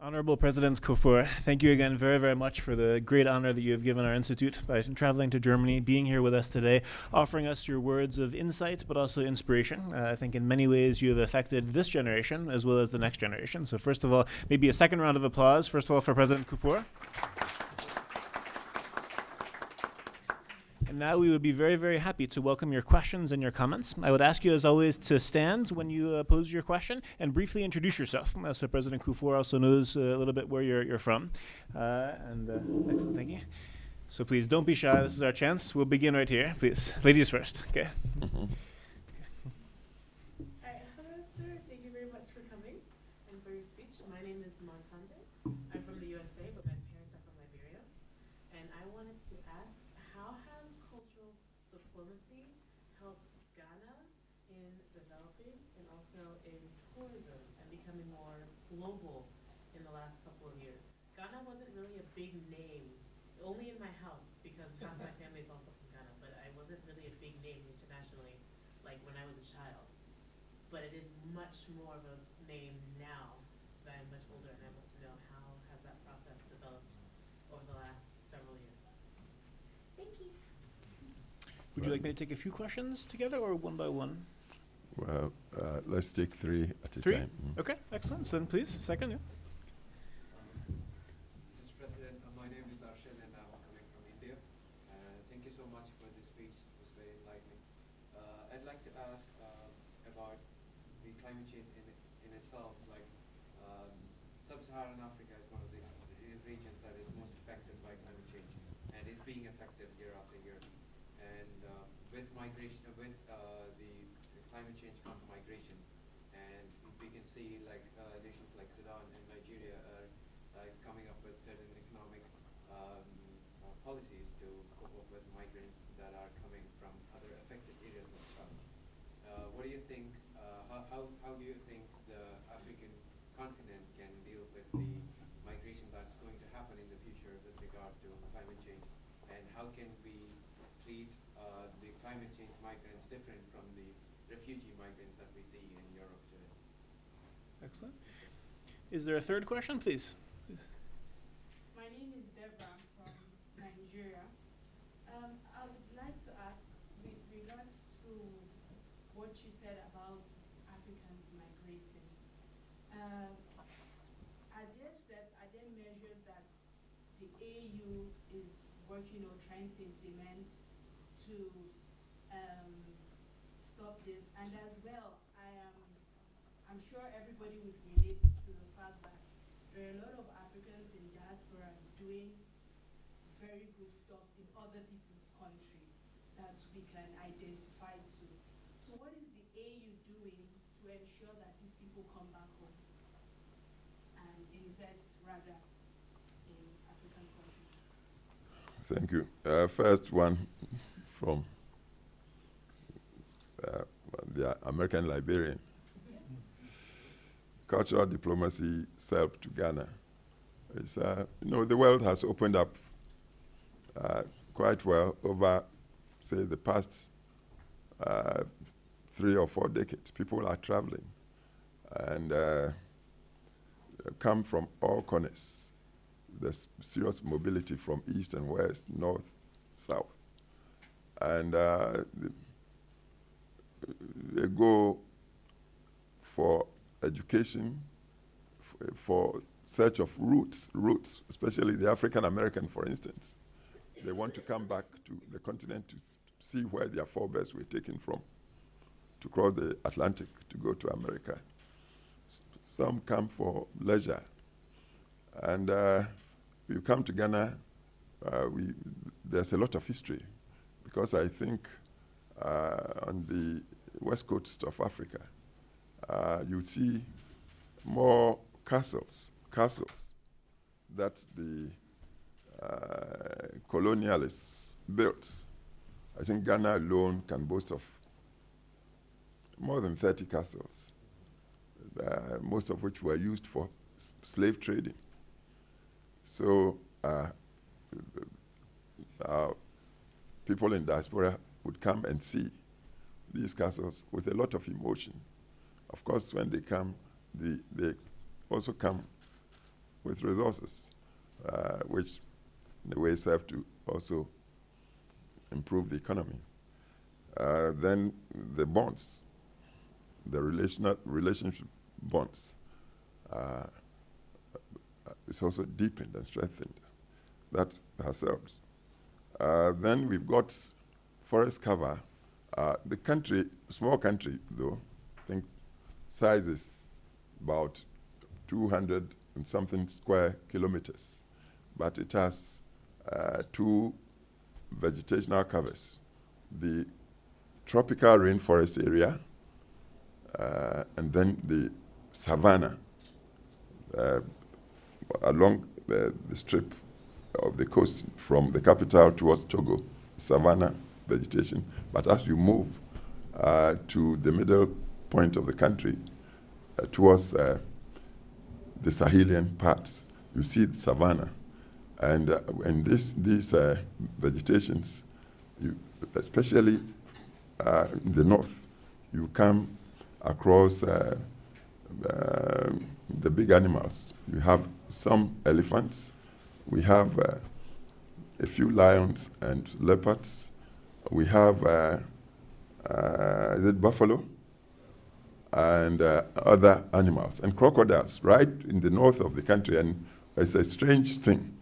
Honorable President Kufuor, thank you again very, very much for the great honor that you have given our institute by traveling to Germany, being here with us today, offering us your words of insight, but also inspiration. I think in many ways you have affected this generation as well as the next generation. So first of all, maybe a second round of applause, first of all, for President Kufuor. And now we would be very, very happy to welcome your questions and your comments. I would ask you, as always, to stand when you pose your question and briefly introduce yourself. So President Kufuor also knows a little bit where you're from. Excellent, thank you. So please, don't be shy. This is our chance. We'll begin right here. Please, ladies first. Okay. Hello, sir. Thank you very much for coming and for your speech. My name is Montande. I'm from the USA, but my parents are from Liberia. And I wanted to ask, how has cultural diplomacy helped Ghana in developing and also in tourism and becoming more global in the last couple of years? Ghana wasn't really a big name, only in my house, because half my family is also from Ghana, but I wasn't really a big name internationally, like when I was a child. But it is much more of a name now that I'm much older, and I want to know how has that process developed over the last several years. Thank you. Would you like me to take a few questions together or one by one? Well, let's take three at a Three? time. Okay, excellent. So then please, second. Yeah. Mr. President, my name is Arshan and I'm coming from India. Thank you so much for this speech. It was very enlightening. I'd like to ask about the climate change in itself. Like Sub-Saharan Africa is one of the regions that is most affected by climate change and is being affected year after year. And with migration, with the climate change comes migration, and we can see like nations like Sudan and Nigeria are coming up with certain economic policies to cope up with migrants that are coming from other affected areas of the world. What do you think? How do you think the African continent can deal with the migration that's going to happen in the future with regard to climate change, and how can we treat the climate change migrants different from the refugee migrants that we see in Europe today? Excellent. Is there a third question, please? My name is Deborah. I'm from Nigeria. I would like to ask, with regards to what you said about Africans migrating, are there steps, are there measures that the AU is working or trying to implement to stop this? And as well, I'm sure everybody would relate to the fact that there are a lot of Africans in diaspora doing very good stuff in other people's country that we can identify to. So what is the AU doing to ensure that these people come back home and invest rather in African countries? Thank you. First one from the American Liberian. Cultural diplomacy served to Ghana. It's, the world has opened up quite well over, say, the past 3 or 4 decades. People are traveling and come from all corners. There's serious mobility from east and west, north, south. And they go for education, for search of roots, especially the African American, for instance. They want to come back to the continent to see where their forebears were taken from, to cross the Atlantic to go to America. Some come for leisure. And you come to Ghana, there's a lot of history, because I think on the west coast of Africa, you see more castles that the colonialists built. I think Ghana alone can boast of more than 30 castles, most of which were used for slave trading. So people in diaspora would come and see these castles with a lot of emotion. Of course, when they come, they also come with resources, which in a way serve to also improve the economy. Then the bonds, the relationship bonds, is also deepened and strengthened. That has helped. Then we've got forest cover. The country, small country though, I think size is about 200 and something square kilometers, but it has 2 vegetational covers. The tropical rainforest area, and then the savanna along the strip of the coast from the capital towards Togo, savanna vegetation. But as you move to the middle point of the country, towards the Sahelian parts, you see the savanna. And these vegetations, especially in the north, you come across the big animals. You have some elephants. We have a few lions and leopards. We have, is it buffalo? And other animals. And crocodiles right in the north of the country. And it's a strange thing.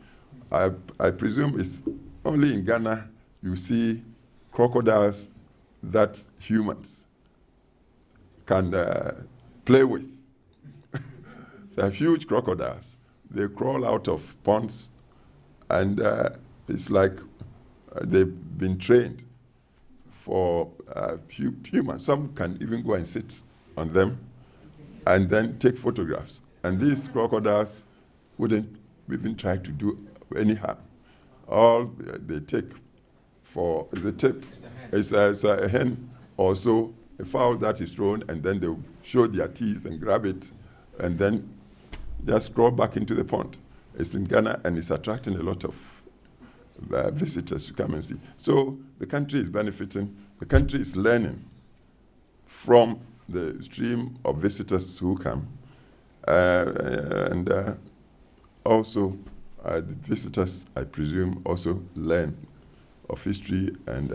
I presume it's only in Ghana you see crocodiles that humans can play with. They're huge crocodiles. They crawl out of ponds, and it's like they've been trained for humans. Some can even go and sit on them and then take photographs. And these crocodiles wouldn't even try to do any harm. All they take for the tip is a hen or so, a fowl that is thrown, and then they'll show their teeth and grab it, and then just crawl back into the pond. It's in Ghana, and it's attracting a lot of visitors to come and see. So the country is benefiting. The country is learning from the stream of visitors who come. And also, the visitors, I presume, also learn of history and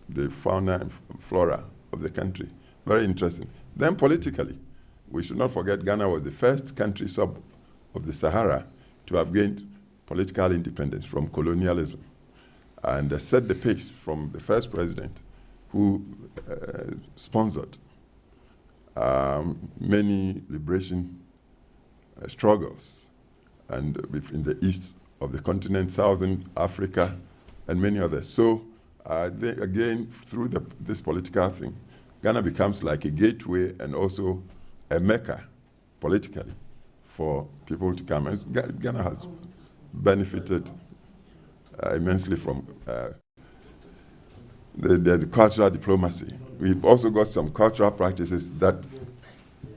the fauna and flora of the country. Very interesting. Then politically, we should not forget Ghana was the first country sub of the Sahara to have gained political independence from colonialism, and set the pace from the first president who sponsored many liberation struggles, and in the east of the continent, southern Africa, and many others. So again, through this political thing, Ghana becomes like a gateway and also a mecca politically for people to come. And Ghana has benefited immensely from the cultural diplomacy. We've also got some cultural practices that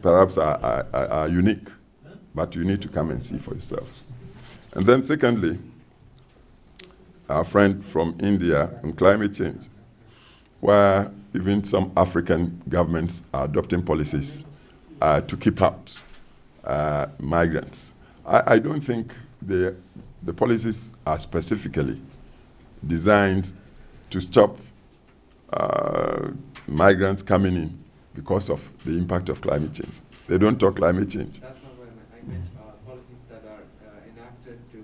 perhaps are unique, but you need to come and see for yourselves. And then secondly, our friend from India on climate change, where even some African governments are adopting policies to keep out migrants. I don't think the policies are specifically designed to stop migrants coming in because of the impact of climate change. They don't talk climate change. That's not what I meant. Policies that are enacted to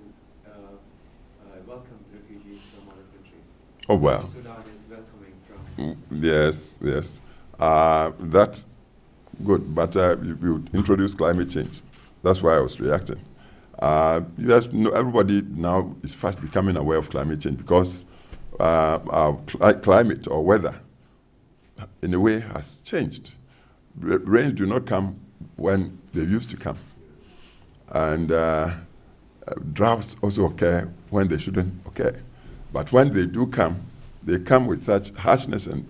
welcome refugees from other countries. Oh, well. Sudan is welcoming from. Yes. That's good, but you introduce climate change. That's why I was reacting. Yes, everybody now is fast becoming aware of climate change because our climate or weather, in a way, has changed. Rains do not come when they used to come. And droughts also occur when they shouldn't occur. But when they do come, they come with such harshness and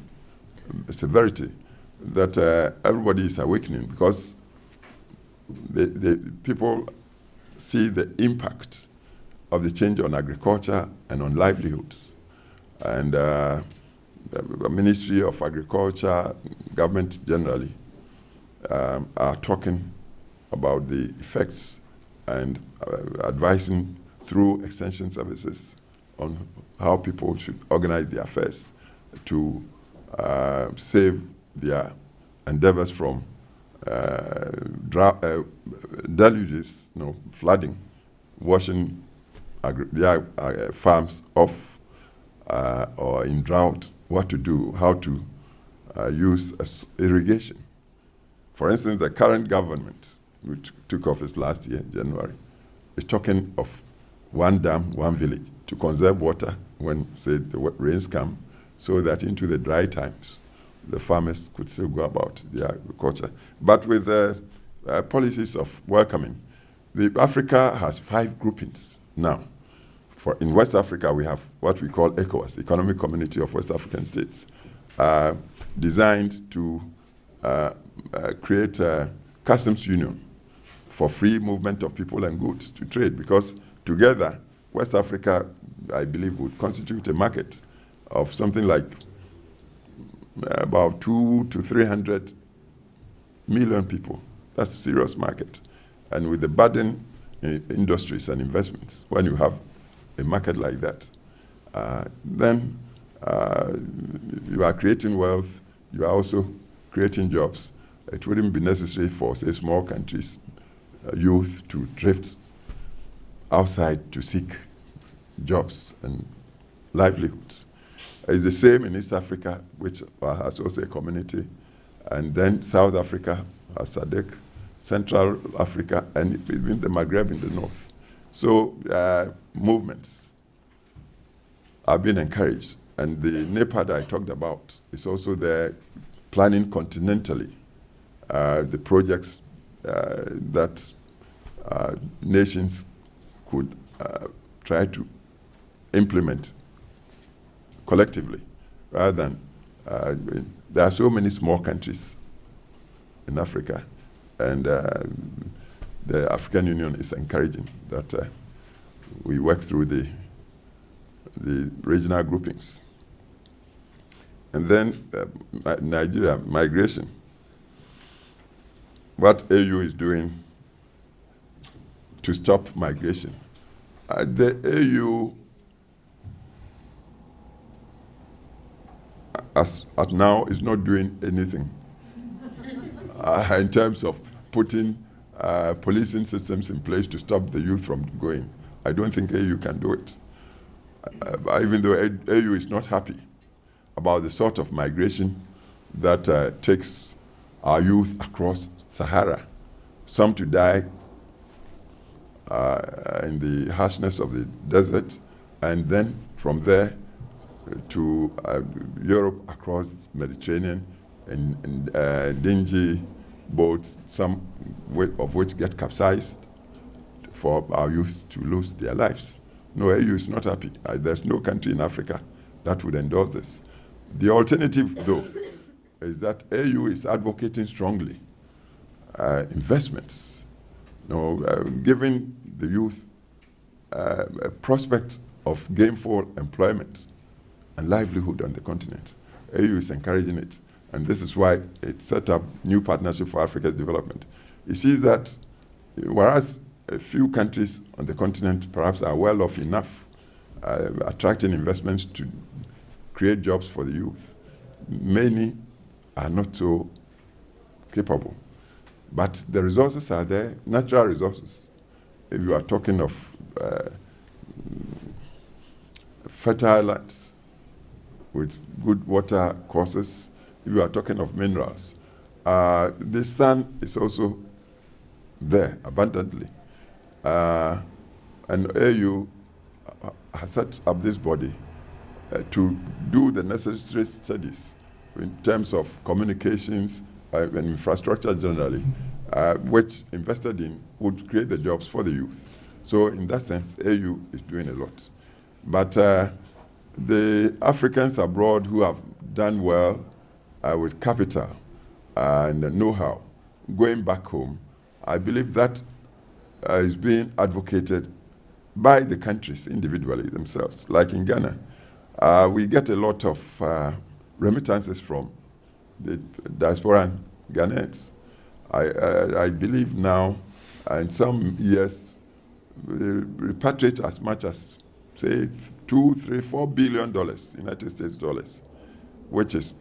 severity that everybody is awakening, because the people see the impact of the change on agriculture and on livelihoods. And the Ministry of Agriculture, government generally, are talking about the effects and advising through extension services on how people should organize their affairs to save their endeavors from deluges, flooding, washing their farms off or in drought, what to do, how to use irrigation. For instance, the current government, which took office last year, January, is talking of one dam, one village, to conserve water when, say, the rains come, so that into the dry times, the farmers could still go about their agriculture. But with policies of welcoming, Africa has 5 groupings now. In West Africa, we have what we call ECOWAS, Economic Community of West African States, designed to create a customs union for free movement of people and goods to trade, because together, West Africa, I believe, would constitute a market of something like about 200 to 300 million people. That's a serious market. And with the burden in industries and investments, when you have a market like that, then you are creating wealth, you are also creating jobs. It wouldn't be necessary for, say, small countries, youth to drift outside to seek jobs and livelihoods. It's the same in East Africa, which has also a community, and then South Africa has SADC, Central Africa, and even the Maghreb in the north. So movements are being encouraged. And the NEPAD I talked about is also there planning continentally the projects that nations could try to implement collectively, rather than there are so many small countries in Africa, and the African Union is encouraging that we work through the regional groupings. And then Nigeria, migration. What AU is doing to stop migration. The AU, as at now, is not doing anything in terms of putting policing systems in place to stop the youth from going. I don't think AU can do it. Even though AU is not happy about the sort of migration that takes our youth across Sahara, some to die in the harshness of the desert, and then from there to Europe across Mediterranean in dingy boats, some of which get capsized for our youth to lose their lives. No, AU is not happy. There's no country in Africa that would endorse this. The alternative, though, is that AU is advocating strongly investments, giving the youth a prospect of gainful employment and livelihood on the continent. AU is encouraging it, and this is why it set up New Partnership for Africa's Development. It sees that whereas a few countries on the continent perhaps are well off enough, attracting investments to create jobs for the youth, many are not so capable. But the resources are there, natural resources. If you are talking of fertile lands with good water courses, if you are talking of minerals, the sun is also there abundantly. And AU has set up this body to do the necessary studies in terms of communications and infrastructure generally, which invested in would create the jobs for the youth. So in that sense, AU is doing a lot. But the Africans abroad who have done well with capital and know-how, going back home, I believe that is being advocated by the countries individually themselves. Like in Ghana, we get a lot of remittances from the diaspora and Ghanaians. I believe now, in some years, repatriate as much as, say, $2, $3, $4 billion United States dollars, which is,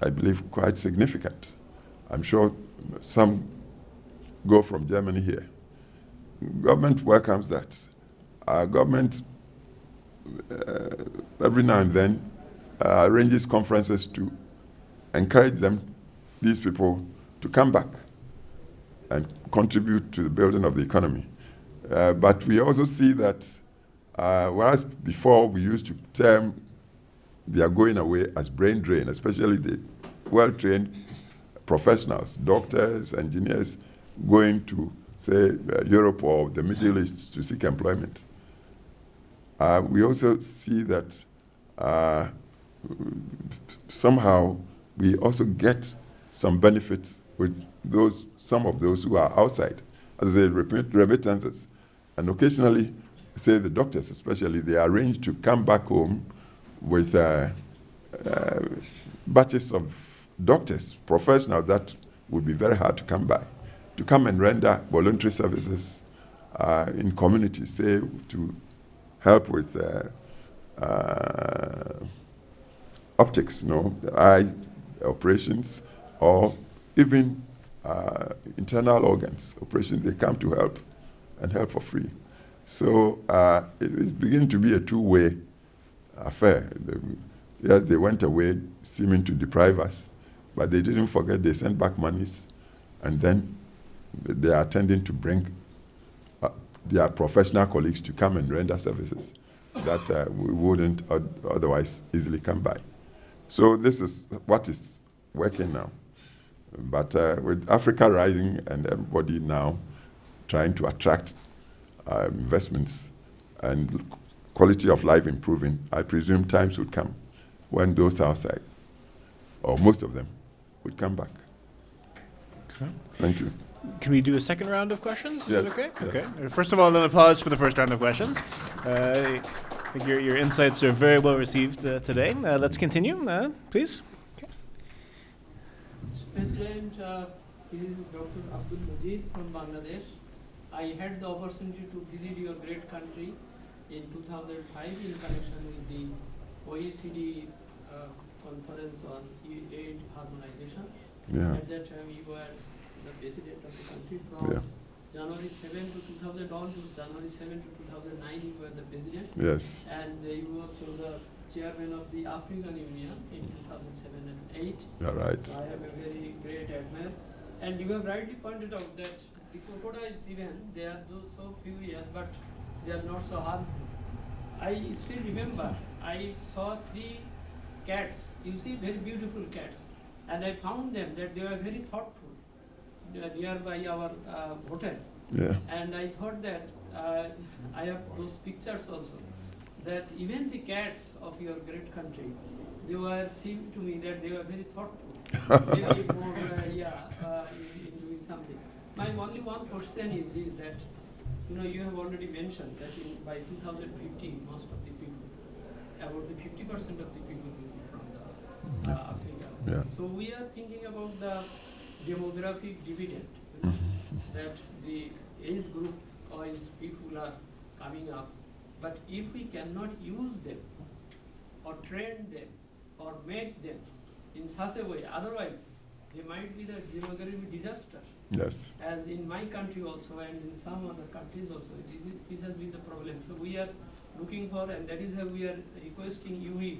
I believe, quite significant. I'm sure some go from Germany here. Government welcomes that. Our government, every now and then, arranges conferences to encourage them, these people, to come back and contribute to the building of the economy. But we also see that whereas before we used to term they are going away as brain drain, especially the well-trained professionals, doctors, engineers, going to, say, Europe or the Middle East to seek employment. We also see that somehow we also get some benefits with some of those who are outside, as they remittances. And occasionally, say the doctors especially, they arrange to come back home with batches of doctors, professionals that would be very hard to come by, to come and render voluntary services in communities, say, to help with optics, eye operations, or even internal organs operations. They come to help and help for free. So it is beginning to be a two-way affair. Yes, they went away seeming to deprive us, but they didn't forget they sent back monies, and then they are tending to bring their professional colleagues to come and render services that we wouldn't otherwise easily come by. So this is what is working now. But with Africa rising and everybody now trying to attract investments and quality of life improving, I presume times would come when those outside, or most of them, would come back. Okay. Thank you. Can we do a second round of questions? Is Yes, that okay? yes. Okay. First of all, an applause for the first round of questions. I think your insights are very well received today. Let's continue, please. President, this is Dr. Abdul Majid from Bangladesh. I had the opportunity to visit your great country in 2005 in connection with the OECD conference on aid harmonization. Yeah. At that time, you were the president of the country from January 7 to 2000 on to January 7 to 2009. You were the president. Yes. And you were also the chairman of the African Union in 2007 and 8. All right. So I am a very great admirer. And you have rightly pointed out that the crocodiles even, they are so furious, but they are not so harmful. I still remember, I saw 3 cats, you see, very beautiful cats. And I found them that they were very thoughtful nearby our hotel. Yeah. And I thought that, I have those pictures also, that even the cats of your great country, they were seemed to me that they were very thoughtful, maybe more, in doing something. My only one question is this, that, you have already mentioned that by 2050, most of the people, about the 50% of the people will be from the Africa. Yeah. So we are thinking about the demographic dividend, that the age group wise people are coming up, but if we cannot use them or train them or make them in such a way, otherwise they might be the demographic disaster. Yes. As in my country also and in some other countries also, this has been the problem. So we are looking for, and that is how we are requesting UE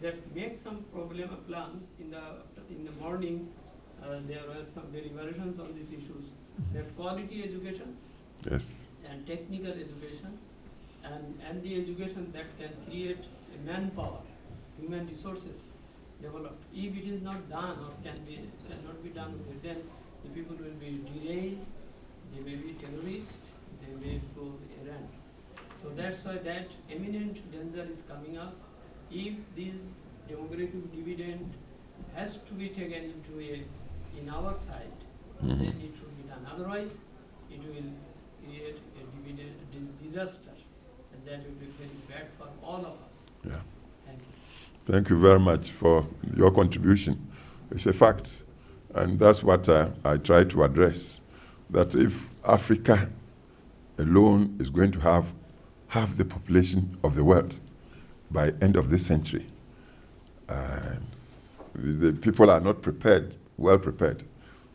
that make some problem plans in the morning. There were some deliberations on these issues. That quality education, Yes. and technical education, and the education that can create a manpower, human resources developed. If it is not done or cannot be done with it, then the people will be derailed, they may be terrorists, they may go errant. So that's why that imminent danger is coming up. If this demographic dividend has to be taken into in our side, then it should be done. Otherwise, it will create a dividend disaster, and that will be very bad for all of us. Yeah. Thank you. Thank you very much for your contribution. It's a fact, and that's what I try to address, that if Africa alone is going to have half the population of the world by end of this century. The people are not prepared, well prepared.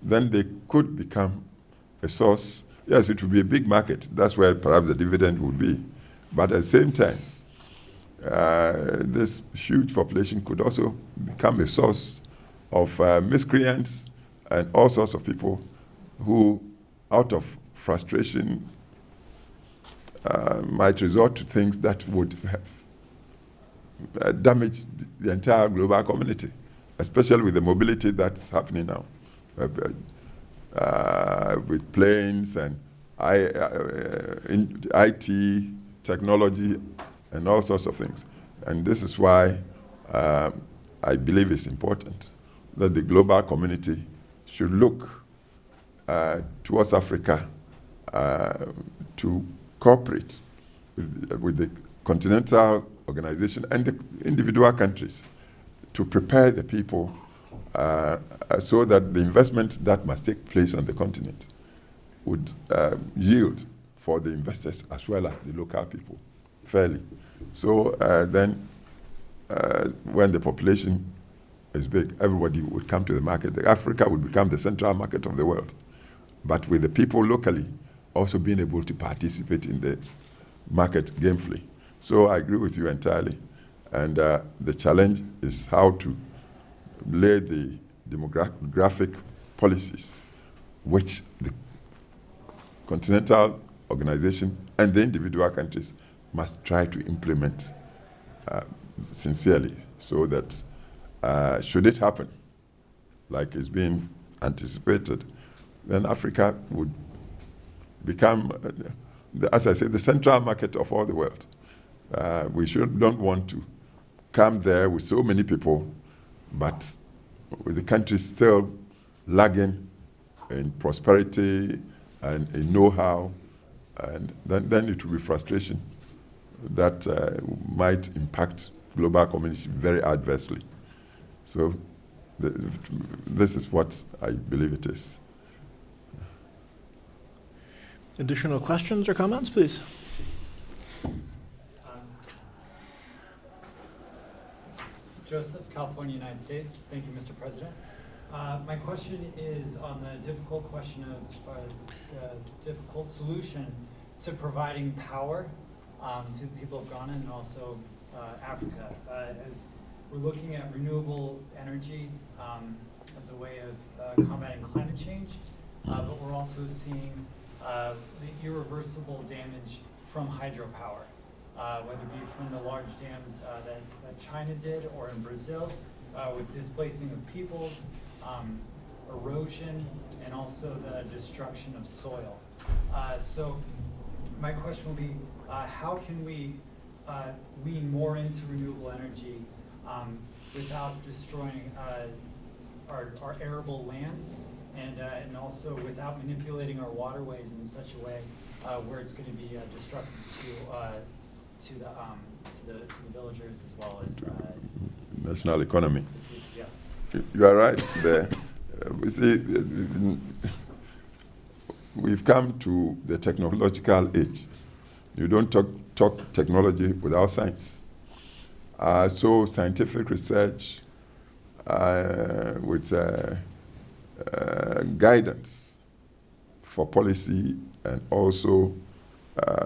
Then they could become a source. Yes, it would be a big market. That's where perhaps the dividend would be. But at the same time, this huge population could also become a source of miscreants and all sorts of people who, out of frustration, might resort to things that would damage the entire global community, especially with the mobility that's happening now, with planes and IT, technology, and all sorts of things. And this is why I believe it's important that the global community should look towards Africa to cooperate with the continental organization and the individual countries to prepare the people so that the investment that must take place on the continent would yield for the investors as well as the local people fairly. So then when the population is big, everybody would come to the market. Africa would become the central market of the world, but with the people locally also being able to participate in the market gamefully. So I agree with you entirely. And the challenge is how to lay the demographic policies which the continental organization and the individual countries must try to implement sincerely, so that should it happen, like is being anticipated, then Africa would become, as I say, the central market of all the world. We don't want to come there with so many people, but with the country still lagging in prosperity and in know-how, and then it will be frustration that might impact global community very adversely. So this is what I believe it is. Additional questions or comments, please? Joseph, California, United States. Thank you, Mr. President. My question is on the difficult question of difficult solution to providing power to the people of Ghana and also Africa. As we're looking at renewable energy as a way of combating climate change, but we're also seeing the irreversible damage from hydropower, whether it be from the large dams that China did or in Brazil, with displacing of peoples, erosion, and also the destruction of soil. So my question will be, how can we lean more into renewable energy without destroying our arable lands, and also without manipulating our waterways in such a way where it's going to be destructive to the villagers as well as national economy. Yeah. You are right there. We see, we've come to the technological age. You don't talk technology without science. So scientific research with guidance for policy and also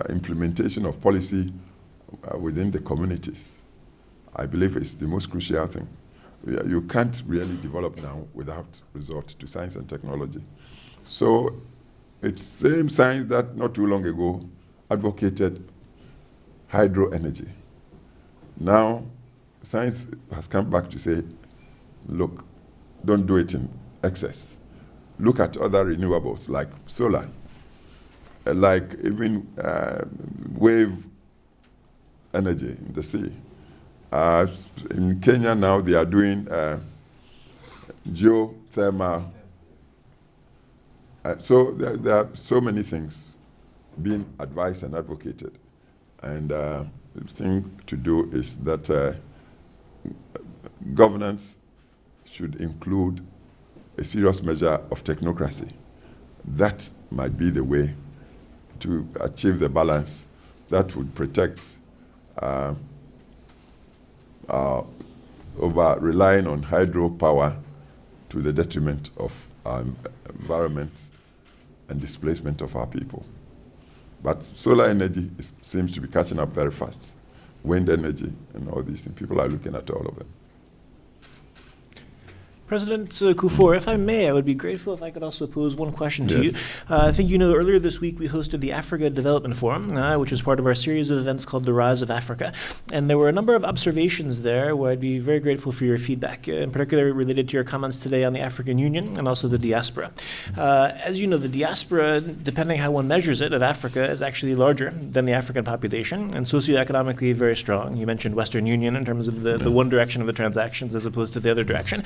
implementation of policy within the communities, I believe is the most crucial thing. You can't really develop now without resort to science and technology. So it's same science that not too long ago advocated hydro energy. Now science has come back to say, look, don't do it in excess. Look at other renewables like solar, like even wave energy in the sea. In Kenya now they are doing geothermal. So there are so many things being advised and advocated. And the thing to do is that governance should include a serious measure of technocracy. That might be the way to achieve the balance that would protect over relying on hydropower to the detriment of our environment and displacement of our people. But solar energy seems to be catching up very fast. Wind energy and all these things. People are looking at all of them. President Kufuor, if I may, I would be grateful if I could also pose one question to you. Yes. I think you know earlier this week we hosted the Africa Development Forum, which is part of our series of events called The Rise of Africa. And there were a number of observations there where I'd be very grateful for your feedback, in particular related to your comments today on the African Union and also the diaspora. As you know, the diaspora, depending how one measures it, of Africa is actually larger than the African population and socioeconomically very strong. You mentioned Western Union in terms of the one direction of the transactions as opposed to the other direction.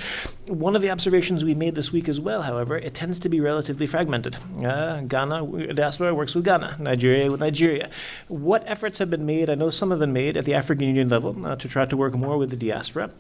One of the observations we made this week as well, however, it tends to be relatively fragmented. Ghana, diaspora works with Ghana, Nigeria with Nigeria. What efforts have been made, I know some have been made at the African Union level, to try to work more with the diaspora?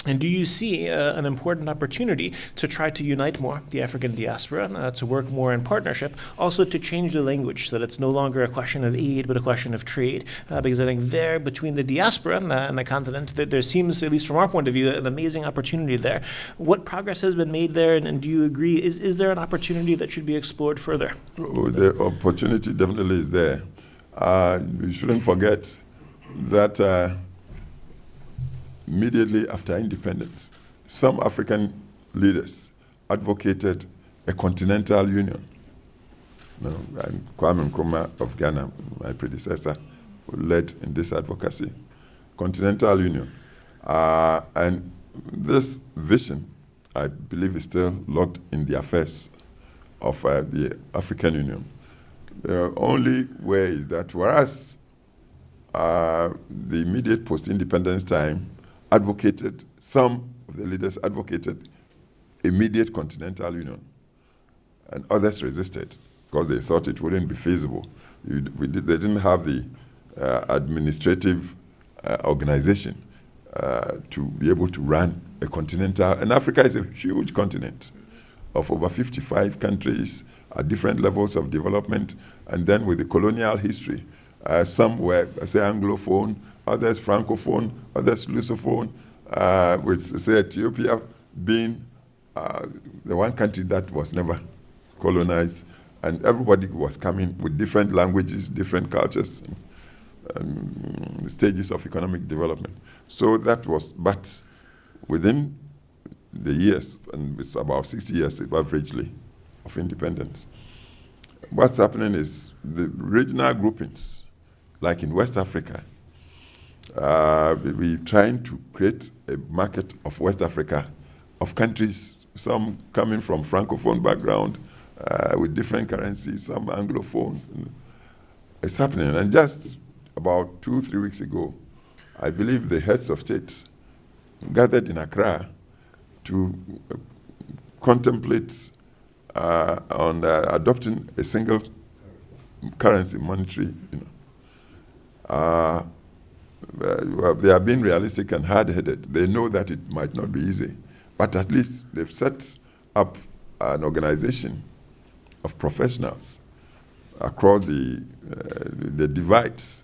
And do you see an important opportunity to try to unite more the African diaspora, to work more in partnership, also to change the language so that it's no longer a question of aid but a question of trade? Because I think there, between the diaspora and the continent, there seems, at least from our point of view, an amazing opportunity there. What progress has been made there, and do you agree? Is there an opportunity that should be explored further? Oh, the opportunity definitely is there. We shouldn't forget that immediately after independence, some African leaders advocated a continental union. And Kwame Nkrumah of Ghana, my predecessor, who led in this advocacy. Continental union. And this vision, I believe, is still locked in the affairs of the African Union. The only way is that whereas the immediate post-independence time some of the leaders advocated immediate continental union, and others resisted because they thought it wouldn't be feasible. They didn't have the administrative organization to be able to run a continental, and Africa is a huge continent of over 55 countries at different levels of development, and then with the colonial history, some were, say, Anglophone, others Francophone, others Lusophone, with, say, Ethiopia being the one country that was never colonized, and everybody was coming with different languages, different cultures, and stages of economic development. So that was, but within the years, and it's about 60 years averagely of independence, what's happening is the regional groupings, like in West Africa, we're trying to create a market of West Africa, of countries, some coming from Francophone background, with different currencies, some Anglophone. It's happening. And just about 2-3 weeks ago, I believe the heads of states gathered in Accra to contemplate on adopting a single currency, monetary. They are being realistic and hard-headed. They know that it might not be easy, but at least they've set up an organization of professionals across the divides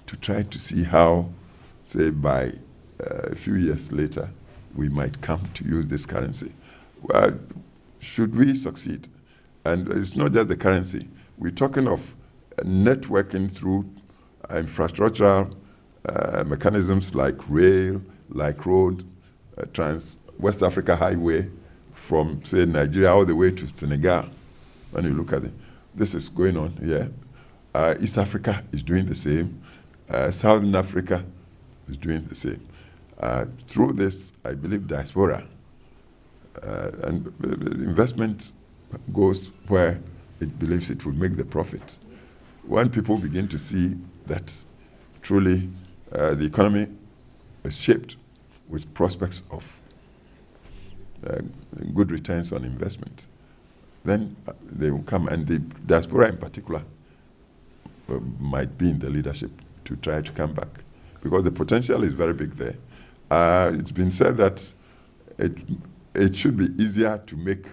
to try to see how, say, by a few years later, we might come to use this currency. Well, should we succeed? And it's not just the currency. We're talking of networking through infrastructural mechanisms like rail, like road, West Africa Highway, from, say, Nigeria all the way to Senegal. When you look at it, this is going on here. East Africa is doing the same. Southern Africa is doing the same. Through this, I believe diaspora and investment goes where it believes it will make the profit. When people begin to see that truly the economy is shaped with prospects of good returns on investment, then they will come, and the diaspora in particular might be in the leadership to try to come back, because the potential is very big there. It's been said that it should be easier to make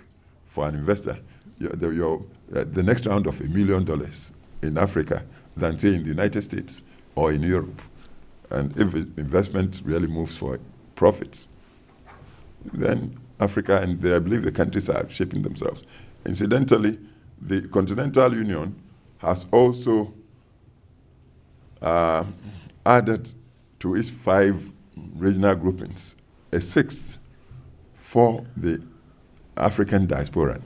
for an investor the next round of $1 million in Africa than, say, in the United States or in Europe. And if investment really moves for profit, then Africa, and I believe the countries are shaping themselves. Incidentally, the Continental Union has also added to its 5 regional groupings a 6th for the African diaspora.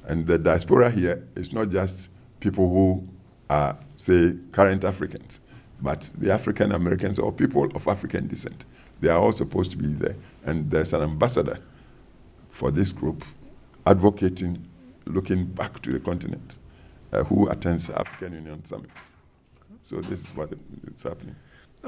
And the diaspora here is not just people who are, say, current Africans, but the African Americans or people of African descent. They are all supposed to be there. And there's an ambassador for this group advocating, looking back to the continent, who attends African Union summits. So this is what is happening.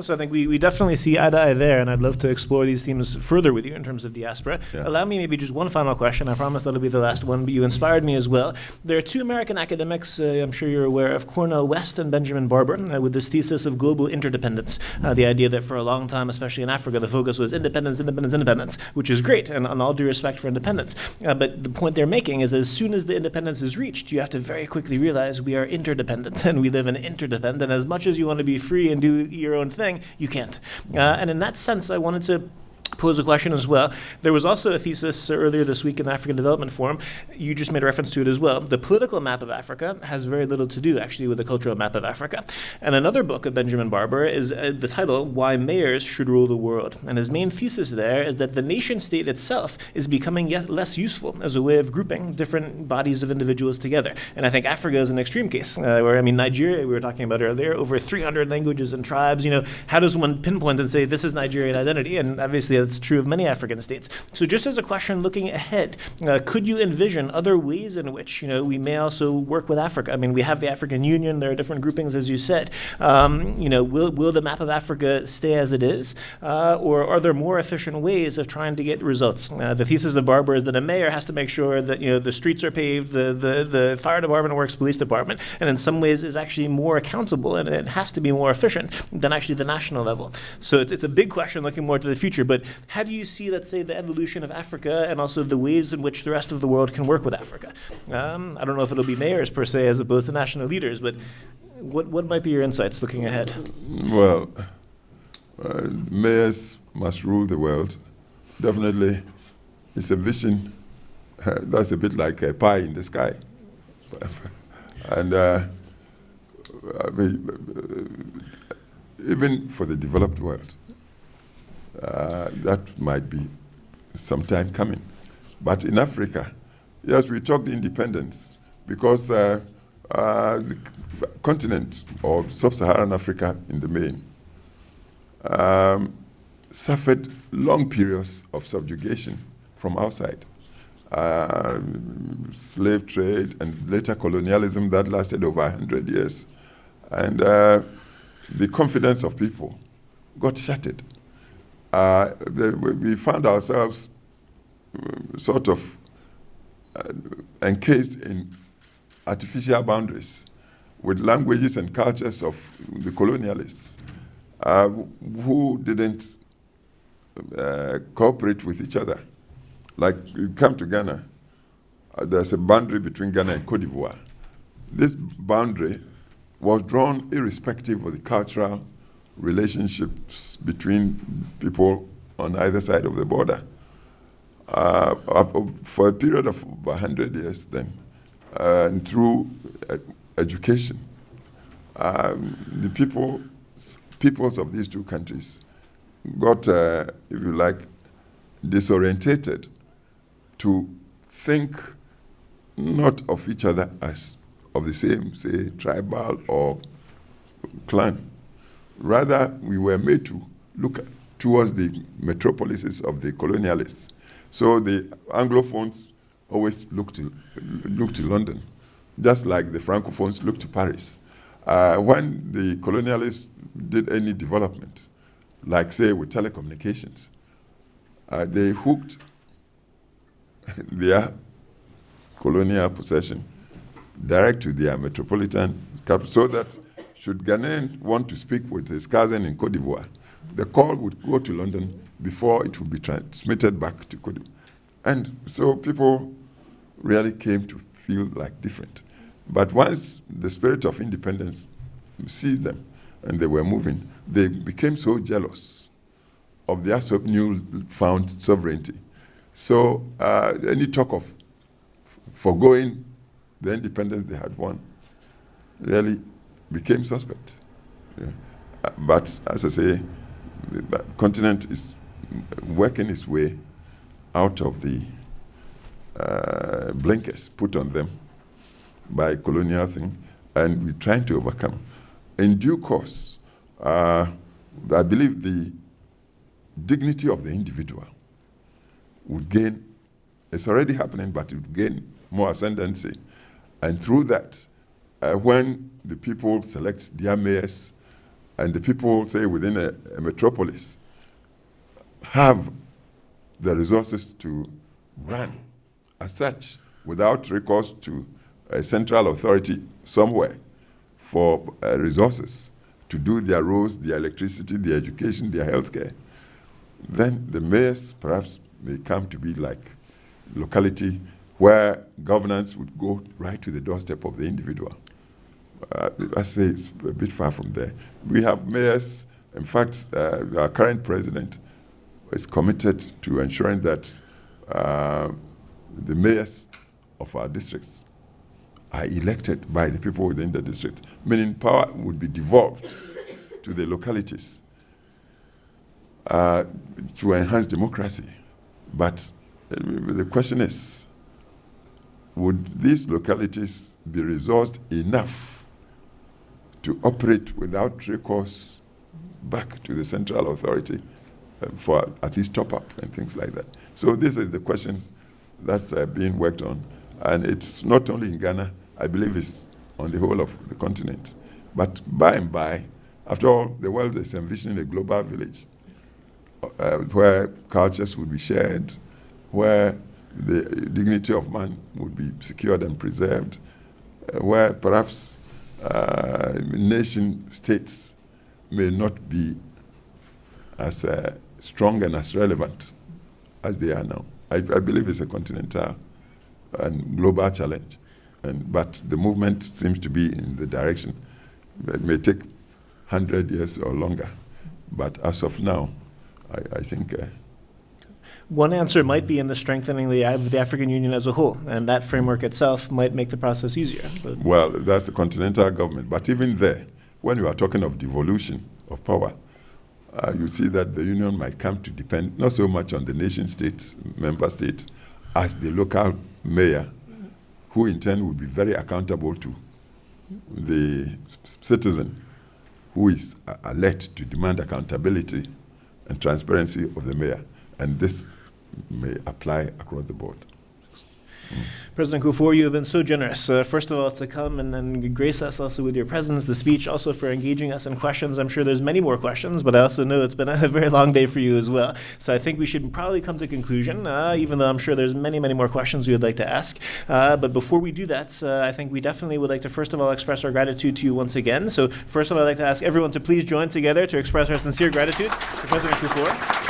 So I think we definitely see eye to eye there, and I'd love to explore these themes further with you in terms of diaspora. Yeah. Allow me maybe just one final question. I promise that'll be the last one, but you inspired me as well. There are 2 American academics, I'm sure you're aware of, Cornel West and Benjamin Barber, with this thesis of global interdependence. The idea that for a long time, especially in Africa, the focus was independence, independence, independence, which is great, and all due respect for independence. But the point they're making is as soon as the independence is reached, you have to very quickly realize we are interdependent, and we live in interdependent. As much as you want to be free and do your own thing, you can't. And in that sense, I wanted to pose a question as well. There was also a thesis earlier this week in the African Development Forum. You just made a reference to it as well. The political map of Africa has very little to do, actually, with the cultural map of Africa. And another book of Benjamin Barber is the title, Why Mayors Should Rule the World. And his main thesis there is that the nation state itself is becoming yet less useful as a way of grouping different bodies of individuals together. And I think Africa is an extreme case, where, I mean, Nigeria, we were talking about earlier, over 300 languages and tribes. You know, how does one pinpoint and say this is Nigerian identity? And obviously that's true of many African states. So just as a question looking ahead, could you envision other ways in which, you know, we may also work with Africa? I mean, we have the African Union, there are different groupings, as you said. You know, will the map of Africa stay as it is? Or are there more efficient ways of trying to get results? The thesis of Barber is that a mayor has to make sure that, you know, the streets are paved, the fire department works, police department, and in some ways is actually more accountable, and it has to be more efficient than actually the national level. So it's a big question looking more to the future, but how do you see, let's say, the evolution of Africa and also the ways in which the rest of the world can work with Africa? I don't know if it'll be mayors per se as opposed to national leaders, but what might be your insights looking ahead? Well, mayors must rule the world. Definitely, it's a vision that's a bit like a pie in the sky. And I mean, even for the developed world, that might be some time coming. But in Africa, yes, we talked independence because the continent, or sub-Saharan Africa in the main, suffered long periods of subjugation from outside. Slave trade and later colonialism that lasted over 100 years. And the confidence of people got shattered. We found ourselves sort of encased in artificial boundaries with languages and cultures of the colonialists who didn't cooperate with each other. Like, you come to Ghana, there's a boundary between Ghana and Cote d'Ivoire. This boundary was drawn irrespective of the cultural relationships between people on either side of the border. For a period of 100 years then, and through education, the peoples of these two countries got, if you like, disorientated to think not of each other as of the same, say, tribal or clan. Rather, we were made to look towards the metropolises of the colonialists. So the Anglophones always looked to London, just like the Francophones looked to Paris. When the colonialists did any development, like, say, with telecommunications, they hooked their colonial possession direct to their metropolitan capital, so that should Ghanaian want to speak with his cousin in Cote d'Ivoire, the call would go to London before it would be transmitted back to Cote d'Ivoire. And so people really came to feel like different. But once the spirit of independence seized them and they were moving, they became so jealous of their newfound sovereignty. So any talk of foregoing the independence they had won really became suspect. Yeah. But as I say, the continent is working its way out of the blinkers put on them by colonial thing, and we're trying to overcome. In due course, I believe the dignity of the individual would gain, it's already happening, but it would gain more ascendancy. And through that, when the people select their mayors, and the people, say, within a metropolis, have the resources to run as such without recourse to a central authority somewhere for resources to do their roads, their electricity, their education, their healthcare, then the mayors perhaps may come to be like locality where governance would go right to the doorstep of the individual. I say it's a bit far from there. We have mayors. In fact, our current president is committed to ensuring that the mayors of our districts are elected by the people within the district, meaning power would be devolved to the localities to enhance democracy. But the question is, would these localities be resourced enough to operate without recourse back to the central authority for at least top-up and things like that? So this is the question that's being worked on. And it's not only in Ghana, I believe it's on the whole of the continent. But by and by, after all, the world is envisioning a global village where cultures would be shared, where the dignity of man would be secured and preserved, where perhaps nation states may not be as strong and as relevant as they are now. I believe it's a continental and global challenge, but the movement seems to be in the direction. It may take 100 years or longer, but as of now, I think one answer might be in the strengthening of the African Union as a whole, and that framework itself might make the process easier. Well, that's the continental government. But even there, when you are talking of devolution of power, you see that the union might come to depend not so much on the nation states, member states, as the local mayor, who in turn would be very accountable to the citizen who is alert to demand accountability and transparency of the mayor. And this may apply across the board. President Kufuor, you have been so generous. First of all, to come and grace us also with your presence, the speech, also for engaging us in questions. I'm sure there's many more questions, but I also know it's been a very long day for you as well. So I think we should probably come to a conclusion, even though I'm sure there's many, many more questions we would like to ask. But before we do that, I think we definitely would like to first of all express our gratitude to you once again. So first of all, I'd like to ask everyone to please join together to express our sincere gratitude to President Kufuor.